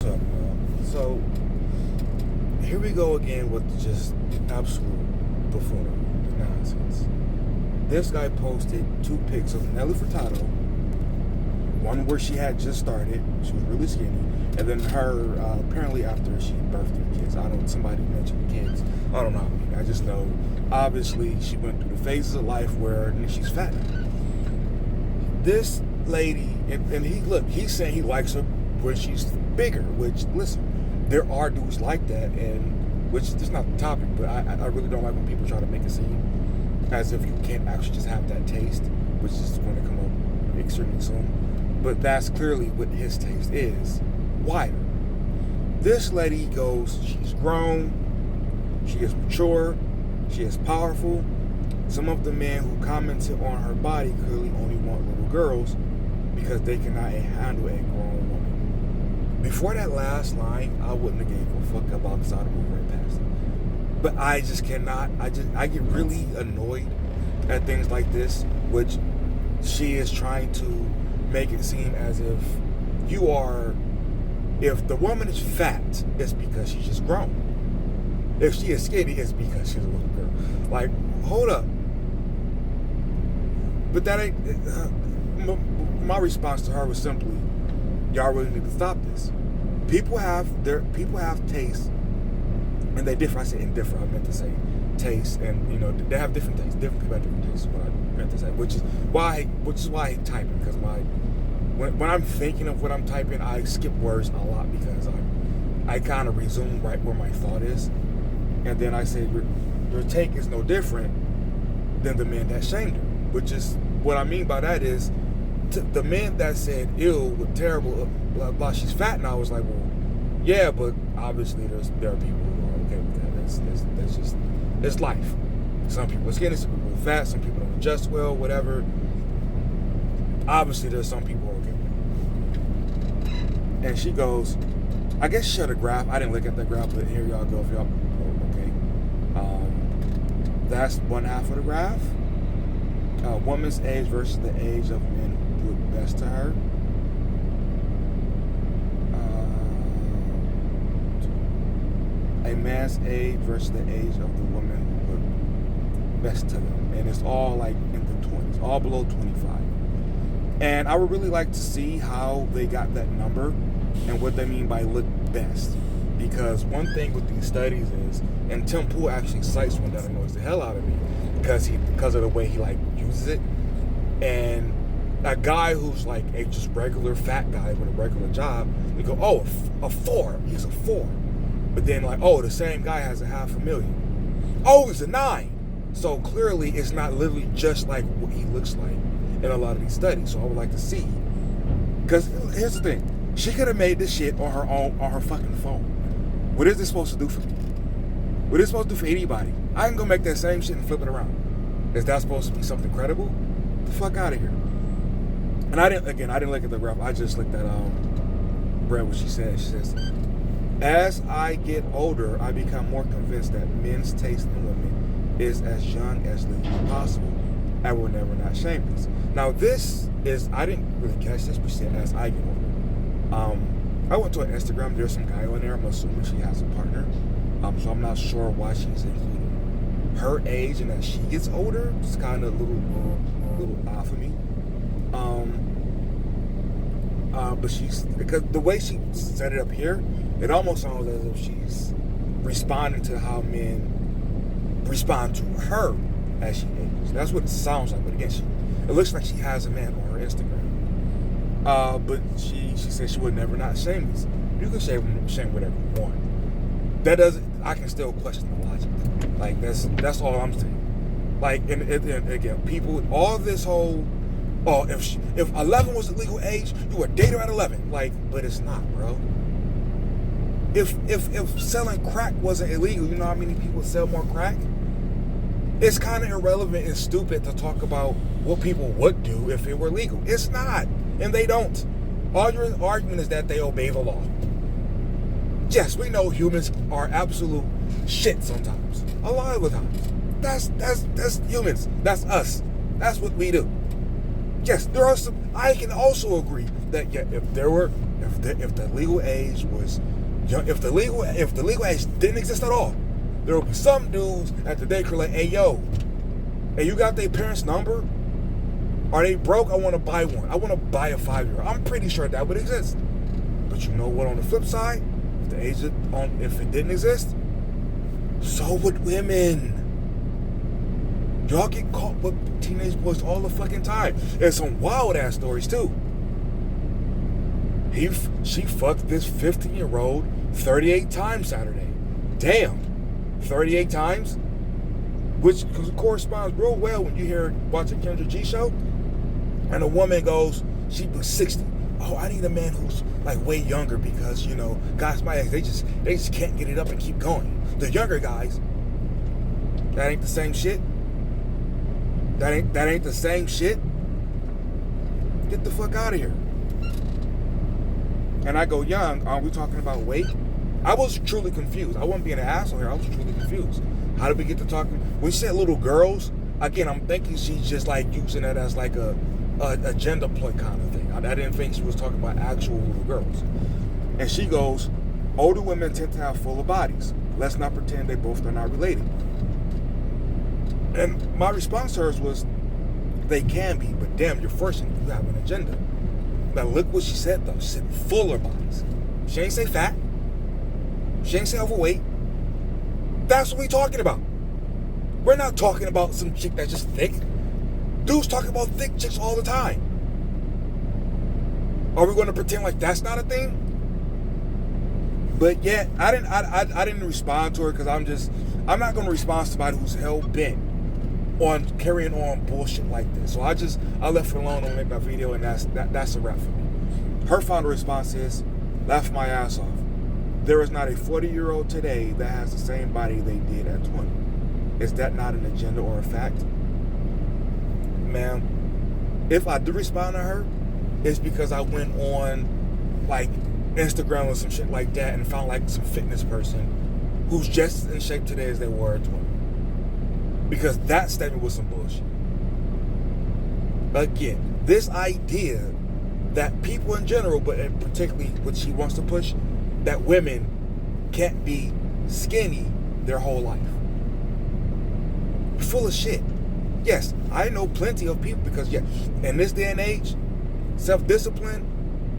What's up, bro? So here we go again with just absolute buffoonery, nonsense. This guy posted two pics of Nelly Furtado, one where she had just started, she was really skinny, and then her apparently after she birthed her kids. I don't. Somebody mentioned kids. I don't know. I just know. Obviously, she went through the phases of life where she's fat. This lady, and he's saying he likes her when she's bigger. Which, listen, there are dudes like that, and which is not the topic, but I really don't like when people try to make it seem as if you can't actually just have that taste, which is going to come up extremely soon. But that's clearly what his taste is, wider. This lady goes, she's grown, she is mature, she is powerful. Some of the men who commented on her body clearly only want little girls because they cannot handle a grown woman. Before that last line, I wouldn't have gave a fuck about this. I'd have moved right past it. But I just cannot. I get really annoyed at things like this, which she is trying to make it seem as if if the woman is fat, it's because she's just grown. If she is skinny, it's because she's a little girl. Like, hold up. But that ain't. My response to her was simply, y'all really need to stop this. People have tastes, and they differ. I say indifferent. I meant to say taste, and they have different tastes. Different people have different tastes. Is what I meant to say, which is why I hate typing, because when I'm thinking of what I'm typing, I skip words a lot because I kind of resume right where my thought is, and then I say your take is no different than the man that shamed her. Which is what I mean by that is the man that said ill with terrible blah blah, she's fat, and I was like, well, yeah, but obviously there are people who are okay with that. That's just it's life. Some people are skinny, some people are fat, some people don't adjust well, whatever. Obviously there's some people who are okay. And she goes, I guess she showed a graph. I didn't look at that graph, but here y'all go if y'all okay. That's one half of the graph. Woman's age versus the age of men who look best to her. A man's age versus the age of the woman who look best to them. And it's all like in the 20s, all below 25. And I would really like to see how they got that number and what they mean by look best. Because one thing with these studies is, and Tim Pool actually cites one that annoys the hell out of me because of the way he uses it. And a guy who's like a just regular fat guy with a regular job, they go, oh, a 4, he's a 4. But then oh, the same guy has $500,000. Oh, he's a 9. So clearly it's not literally just like what he looks like in a lot of these studies. So I would like to see, because here's the thing, she could have made this shit on her fucking phone. What is this supposed to do for me? What is it supposed to do for anybody? I can go make that same shit and flip it around. Is that supposed to be something credible? Get the fuck out of here. And I didn't look at the graph. I just looked at read what she said. She says, as I get older, I become more convinced that men's taste in women is as young as legally possible. I will never not shame this. Now this is, I didn't really catch this, but she said as I get older. I went to her Instagram. There's some guy on there. I'm assuming she has a partner. So I'm not sure why she's including her age and as she gets older. It's kind of a little odd for me. But because the way she set it up here, it almost sounds as if she's responding to how men respond to her as she ages. That's what it sounds like. But again, it looks like she has a man on her Instagram. But she said she would never not shame this. You can shame whatever you want. That doesn't. I can still question the logic. Like that's all I'm saying. Like and again, people, all this whole, oh, if 11 was the legal age, you would date her at 11. Like, but it's not, bro. If selling crack wasn't illegal, you know how many people sell more crack? It's kind of irrelevant and stupid to talk about what people would do if it were legal. It's not, and they don't. All your argument is that they obey the law. Yes, we know humans are absolute shit sometimes. A lot of the times. That's humans. That's us. That's what we do. Yes, there are some. I can also agree that if there were If the legal age was young, if the legal age didn't exist at all, there would be some dudes at the daycare like, hey yo, hey, you got their parents' number? Are they broke? I want to buy one. I want to buy a 5-year-old. I'm pretty sure that would exist. But you know what? On the flip side, if it didn't exist, so would women. Y'all get caught with teenage boys all the fucking time. And some wild ass stories too. She fucked this 15-year-old 38 times Saturday. Damn. 38 times? Which corresponds real well when you hear watching Kendra G show. And a woman goes, she was 60. Oh, I need a man who's like way younger because, you know, guys my age, they just can't get it up and keep going. The younger guys, that ain't the same shit. That ain't the same shit. Get the fuck out of here. And I go, young, are we talking about weight? I was truly confused. I wasn't being an asshole here. I was truly confused. How did we get to talking? When she said little girls, again, I'm thinking she's just like using it as like a gender ploy kind of thing. I didn't think she was talking about actual little girls. And she goes, older women tend to have fuller bodies. Let's not pretend they both are not related. And my response to hers was, they can be, but damn, you're forcing, you have an agenda. Now look what she said though. She said fuller bodies. She ain't say fat. She ain't say overweight. That's what we talking about. We're not talking about some chick that's just thick. Dudes talking about thick chicks all the time. Are we going to pretend like that's not a thing? But yeah, I didn't respond to her because I'm not going to respond to somebody who's hell bent on carrying on bullshit like this. So I left it alone and make my video, and that's a wrap for me. Her final response is, laugh my ass off. There is not a 40-year-old today that has the same body they did at 20. Is that not an agenda or a fact? Ma'am, if I do respond to her, it's because I went on like Instagram or some shit like that and found like some fitness person who's just in shape today as they were at 20. Because that statement was some bullshit. Again, this idea that people in general, but particularly what she wants to push, that women can't be skinny their whole life. Full of shit. Yes, I know plenty of people because, yeah, in this day and age, self-discipline,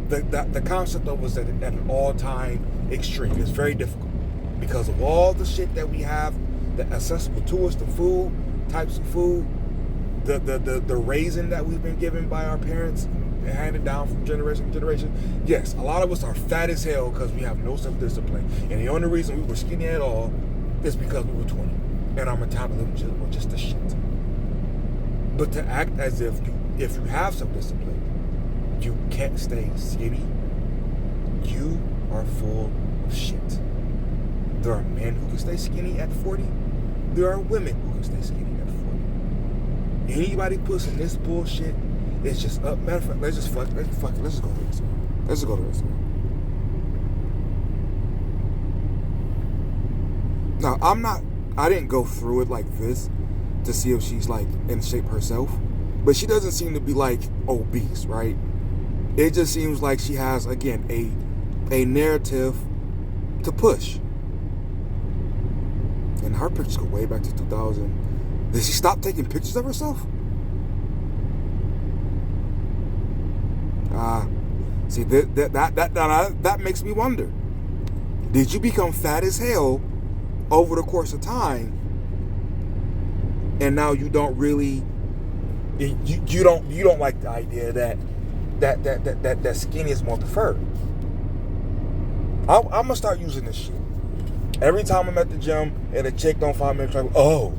the concept of was at an all-time extreme. It's very difficult because of all the shit that we have that accessible to us, the food, types of food, the raising that we've been given by our parents, handed down from generation to generation. Yes, a lot of us are fat as hell because we have no self-discipline. And the only reason we were skinny at all is because we were 20. And our metabolism was just the shit. But to act as if you have self-discipline, you can't stay skinny, you are full of shit. There are men who can stay skinny at 40. There are women who can stay skinny at 40. Anybody puts in this bullshit, it's just up. Matter of fact, let's just go to this one. Let's just go to this one. Now, I didn't go through it like this to see if she's like in shape herself, but she doesn't seem to be like obese, right? It just seems like she has, again, a narrative to push. And her pictures go way back to 2000. Did she stop taking pictures of herself? See, that makes me wonder. Did you become fat as hell over the course of time, and now you don't really, you don't like the idea that skinny is more preferred? I'm gonna start using this shit. Every time I'm at the gym and a chick don't find me, oh,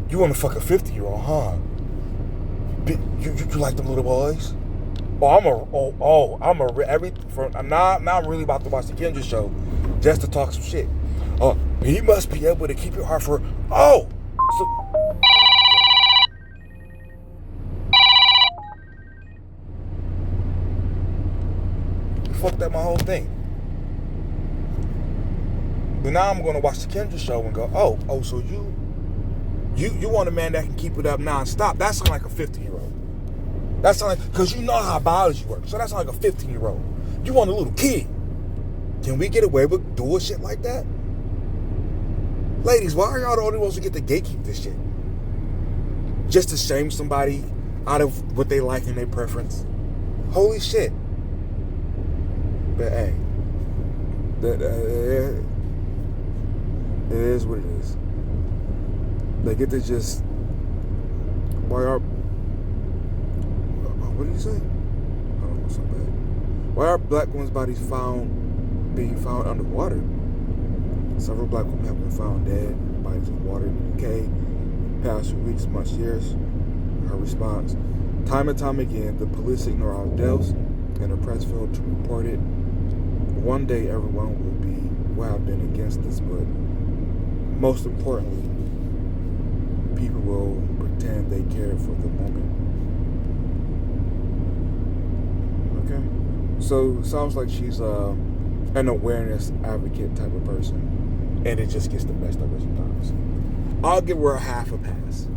you want to fuck a 50-year-old, huh? You like them little boys? Oh, I'm really about to watch the Kendra show just to talk some shit. He must be able to keep your heart for, fucked up my whole thing. But now I'm gonna watch the Kendra show and go, oh, so you want a man that can keep it up non-stop. That sounds like a 50-year-old. That sounds like, because you know how biology works. So that sounds like a 15-year-old. You want a little kid. Can we get away with doing shit like that? Ladies, why are y'all the only ones who get to gatekeep this shit? Just to shame somebody out of what they like and their preference? Holy shit. But hey, it is what it is. They get to just, what did you say? I don't know, so bad. Why are black women's bodies being found underwater? Several black women have been found dead, bodies in water in the UK, past few weeks, months, years. Her response: time and time again, the police ignore our deaths and the press failed to report it. One day everyone will have been against this, but most importantly, people will pretend they care for the moment. Okay? So, sounds like she's an awareness advocate type of person, and it just gets the best of her sometimes. I'll give her half a pass.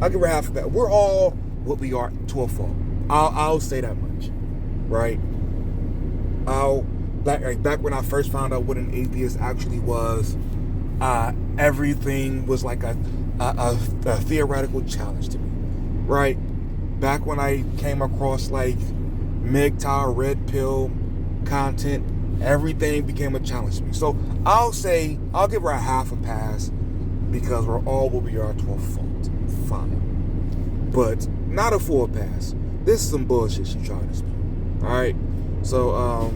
We're all what we are to a fault. I'll say that much, right? Back when I first found out what an atheist actually was, everything was like a theoretical challenge to me, right? Back when I came across like MGTOW, red pill content, everything became a challenge to me. So I'll give her a half a pass because we're all what we are to a fault. Fine. But not a full pass. This is some bullshit she's trying to speak. Alright? So,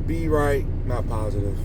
be right, not positive.